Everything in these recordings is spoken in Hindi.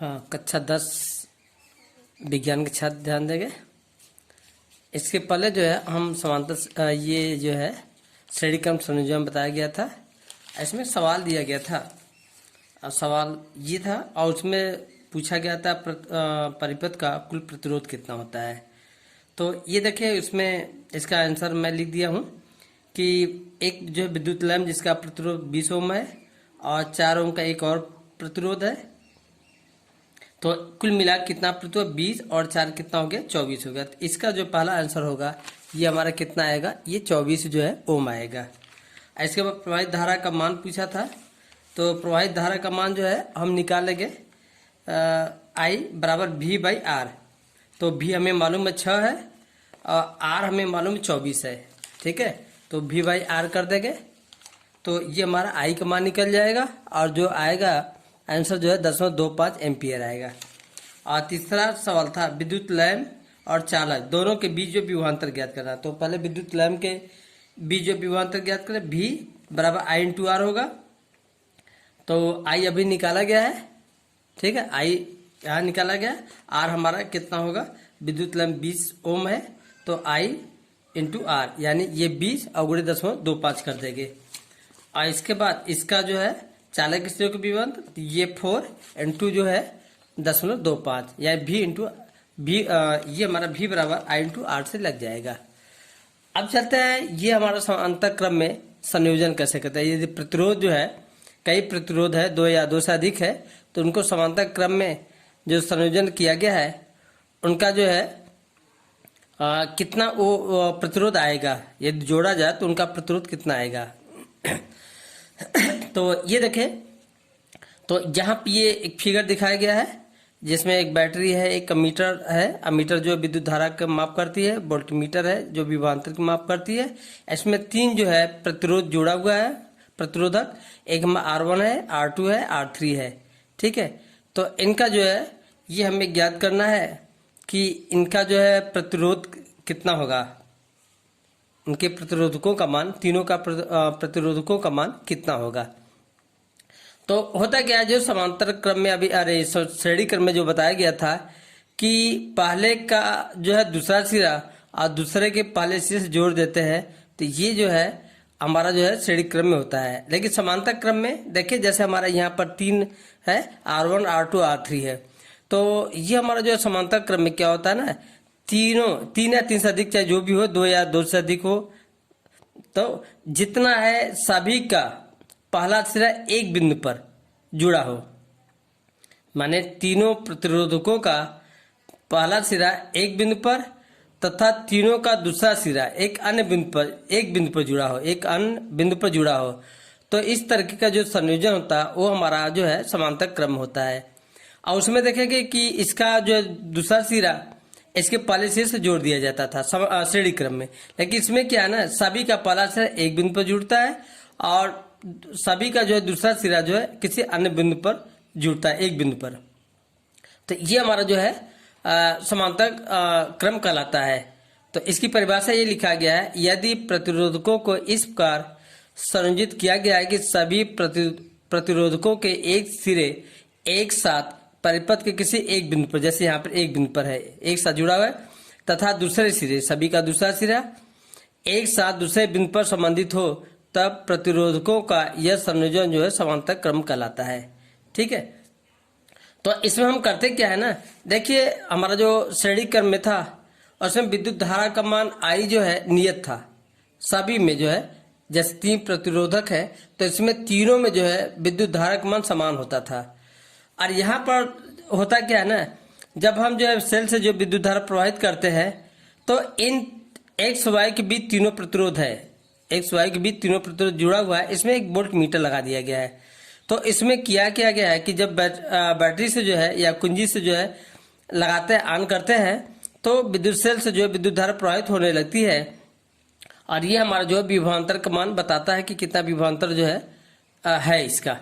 हाँ, कक्षा 10 विज्ञान के छात्र ध्यान देंगे। इसके पहले जो है हम समांतर ये जो है श्रेणी क्रम संयोजन में बताया गया था। इसमें सवाल दिया गया था और सवाल ये था और उसमें पूछा गया था परिपथ का कुल प्रतिरोध कितना होता है। तो ये देखिए इसमें इसका आंसर मैं लिख दिया हूँ कि एक जो है विद्युत लैंप जिसका प्रतिरोध 20 ओम है और 4 ओम का एक और प्रतिरोध है। तो कुल मिला कितना प्रतिरोध 20 और 4 कितना हो गया 24 हो गया। तो इसका जो पहला आंसर होगा ये हमारा कितना आएगा, ये 24 जो है ओम आएगा। इसके बाद प्रवाहित धारा का मान पूछा था। तो प्रवाहित धारा का मान जो है हम निकालेंगे I बराबर V बाई आर। तो V हमें मालूम है 6 है और R हमें मालूम 24 है। ठीक है, तो V बाई आर कर देंगे तो ये हमारा I का मान निकल जाएगा और जो आएगा आंसर जो है 10.25 एम्पियर आएगा। और तीसरा सवाल था विद्युत लैंप और चालक दोनों के बीच जो विभवांतर ज्ञात करना। तो पहले विद्युत लैंप के बीच जो विभवांतर ज्ञात करें, V बराबर I इंटू आर होगा। तो I अभी निकाला गया है, ठीक है, I यहाँ निकाला गया। R हमारा कितना होगा, विद्युत लैंप 20 ओम है तो I इंटू आर यानी ये 20 और 10.25 कर देंगे। और इसके बाद इसका जो है चालक स्थितियों के विभवांतर ये 4 इंटू जो है 10.25 या V इंटू V, ये हमारा V बराबर I इंटू आर से लग जाएगा। अब चलते हैं ये हमारा समांतर क्रम में संयोजन कैसे करते हैं। यदि प्रतिरोध जो है कई प्रतिरोध है 2 या 2 से अधिक है तो उनको समांतर क्रम में जो संयोजन किया गया है उनका जो है कितना वो प्रतिरोध आएगा, यदि जोड़ा जाए तो उनका प्रतिरोध कितना आएगा। तो ये देखें, तो जहाँ पे ये एक फिगर दिखाया गया है जिसमें एक बैटरी है, एक अमीटर है। अमीटर जो विद्युत धारा का माप करती है, वोल्टमीटर है जो विभवांतर की माप करती है। इसमें 3 जो है प्रतिरोध जुड़ा हुआ है, प्रतिरोधक। एक में R1 है, R2 है, R3 है। ठीक है, तो इनका जो है ये हमें ज्ञात करना है कि इनका जो है प्रतिरोध कितना होगा, उनके प्रतिरोधकों का मान, तीनों का प्रतिरोधकों का मान कितना होगा। तो होता क्या है, जो समांतर क्रम में अभी श्रेणी क्रम में जो बताया गया था कि पहले का जो है दूसरा सिरा और दूसरे के पहले सिरे से जोड़ देते हैं, तो ये जो है हमारा जो है श्रेणी क्रम में होता है। लेकिन समांतर क्रम में देखिए जैसे हमारा यहाँ पर 3 है, R1, R2, R3 है। तो ये हमारा जो है समांतर क्रम में क्या होता है ना, 3 या 3 से अधिक, चाहे जो भी हो, 2 या 2 से अधिक हो, तो जितना है सभी का पहला सिरा एक बिंदु पर जुड़ा हो, माने तीनों प्रतिरोधकों का पहला सिरा एक बिंदु पर तथा तीनों का दूसरा सिरा एक अन्य बिंदु पर जुड़ा हो, एक अन्य बिंदु पर जुड़ा हो। तो इस तरीके का जो संयोजन होता है वो हमारा जो है समांतर क्रम होता है। और उसमें देखेंगे कि इसका जो दूसरा सिरा इसके पहले सिरे से जोड़ दिया जाता था श्रेणी क्रम में। लेकिन इसमें क्या है ना, सभी का पहला सिरा एक बिंदु पर जुड़ता है और सभी का जो है दूसरा सिरा जो है किसी अन्य बिंदु पर जुड़ता है, एक बिंदु पर। तो ये हमारा जो है समांतर क्रम कहलाता है। तो इसकी परिभाषा ये लिखा गया है, यदि प्रतिरोधकों को इस प्रकार संयोजित किया गया है कि सभी प्रतिरोधकों के एक सिरे एक साथ परिपथ के किसी एक बिंदु पर, जैसे यहाँ पर एक बिंदु पर है, एक साथ जुड़ा हुआ है, तथा दूसरे सिरे सभी का दूसरा सिरा एक साथ दूसरे बिंदु पर संबंधित हो, तब प्रतिरोधकों का यह संयोजन जो है समांतर क्रम कहलाता है। ठीक है, तो इसमें हम करते क्या है ना, देखिए हमारा जो श्रेणी क्रम में था उसमें विद्युत धारा का मान I जो है नियत था सभी में, जो है जैसे 3 प्रतिरोधक है तो इसमें तीनों में जो है विद्युत धारा का मान समान होता था। और यहाँ पर होता क्या है ना, जब हम जो है सेल से जो विद्युत धारा प्रवाहित करते हैं तो इन X Y के बीच तीनों प्रतिरोध है, X Y के बीच तीनों प्रतिरोध जुड़ा हुआ है। इसमें एक वोल्ट मीटर लगा दिया गया है। तो इसमें किया गया है कि जब बैटरी से जो है या कुंजी से जो है लगाते हैं, ऑन करते हैं, तो विद्युत सेल से जो है विद्युत धारा प्रवाहित होने लगती है और ये हमारा जो है विभवांतर का मान बताता है कि कितना विभवांतर जो है इसका।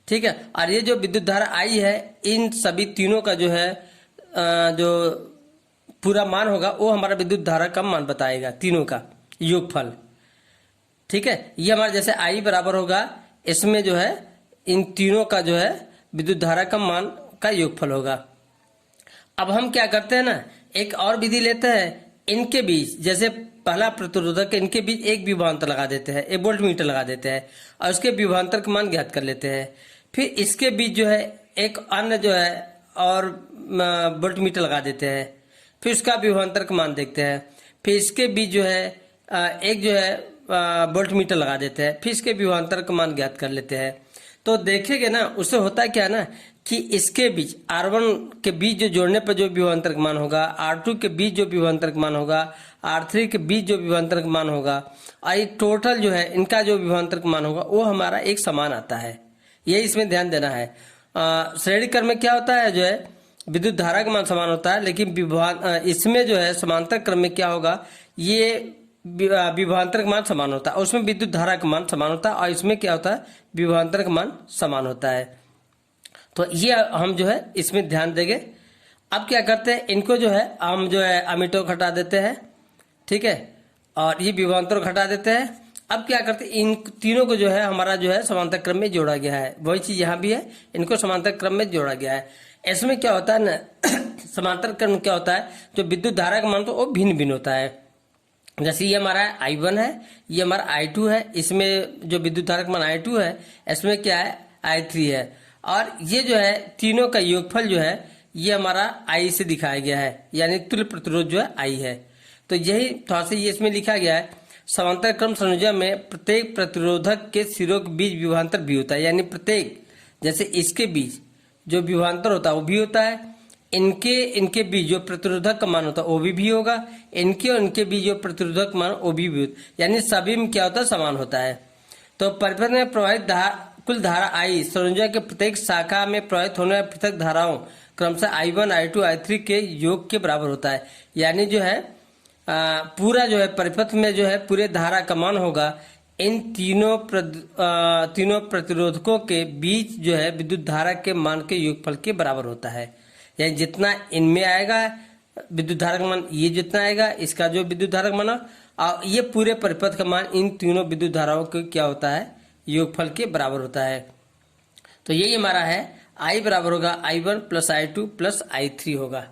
ठीक है, और ये जो विद्युत धारा I है इन सभी तीनों का जो है जो पूरा मान होगा वो हमारा विद्युत धारा का मान बताएगा, तीनों का योगफल। ठीक है, ये हमारा जैसे I बराबर होगा, इसमें जो है इन तीनों का जो है विद्युत धारा का मान का योगफल होगा। अब हम क्या करते हैं ना, एक और विधि लेते हैं, इनके बीच जैसे पहला प्रतिरोधक इनके बीच एक विभवांतर लगा देते हैं, एक वोल्ट मीटर लगा देते हैं और उसके विभवांतर का मान ज्ञात कर लेते हैं। फिर इसके बीच जो है एक अन्य जो है और वोल्ट मीटर लगा देते हैं, फिर उसका विभवांतर का मान देखते हैं। फिर इसके बीच जो है एक जो है वोल्ट मीटर लगा देते हैं, फिर इसके विभवांतर का मान ज्ञात कर लेते हैं। तो देखेंगे ना, उससे होता है क्या ना कि इसके बीच R1 के बीच जो जोड़ने पर जो विभवांतर का मान होगा, R2 के बीच जो विभवांतर का मान होगा, R3 के बीच जो विभवांतर का मान होगा, और ये टोटल जो है इनका जो विभवांतर का मान होगा वो हमारा एक समान आता है। ये इसमें ध्यान देना है। श्रेणी क्रम में क्या होता है, जो है विद्युत धारा का मान समान होता है, लेकिन इसमें जो है समांतर क्रम में क्या होगा, ये विभवांतर का मान समान होता है, उसमें विद्युत धारा का मान समान होता है, और इसमें क्या होता है, विभवांतर का मान समान होता है। तो ये हम जो है इसमें ध्यान देंगे। अब क्या करते हैं, इनको जो है हम जो है अमीटर को हटा देते हैं, ठीक है, और ये विभवांतर को हटा देते हैं। अब क्या करते हैं, इन तीनों को जो है हमारा जो है समांतर क्रम में जोड़ा गया है, वही चीज यहाँ भी है, इनको समांतर क्रम में जोड़ा गया है। इसमें क्या होता है ना समांतर क्रम क्या होता है, जो विद्युत धारा का मान तो वो भिन्न भिन्न होता है। जैसे ये हमारा I1 है, ये हमारा I2 है, इसमें जो विद्युत धारा का मान I2 है, इसमें क्या है I3 है, और ये जो है तीनों का योगफल जो है ये हमारा I से दिखाया गया है, यानी तुल्य प्रतिरोध जो है I है। तो यही थोड़ा सा ये इसमें लिखा गया है, समांतर क्रम संयोजन में प्रत्येक प्रतिरोधक के सिरों के बीच विभवांतर भी होता है, यानी प्रत्येक जैसे इसके बीच जो विभवांतर होता है वो भी होता है, इनके बीच जो प्रतिरोधक का मान होता है वो भी होगा, इनके और इनके बीच जो प्रतिरोधक मान वो भी होता, यानी सभी में क्या होता है, समान होता है। तो परिपथ में प्रवाहित कुल धारा I संयोजन के प्रत्येक शाखा में प्रवाहित होने वाली पृथक धाराओं क्रमशः I1, I2, I3 के योग के बराबर होता है। यानी जो है पूरा जो है परिपथ में जो है पूरे धारा का मान होगा इन तीनों प्रतिरोधकों के बीच जो है विद्युत धारा के मान के योगफल के बराबर होता है। यानी जितना इनमें आएगा विद्युत धारा का मान, ये जितना आएगा इसका जो विद्युत धारा का मान, और ये पूरे परिपथ का मान इन तीनों विद्युत धाराओं के क्या होता है, योगफल के बराबर होता है। तो यही हमारा है I बराबर होगा I1 + I2 + I3 होगा।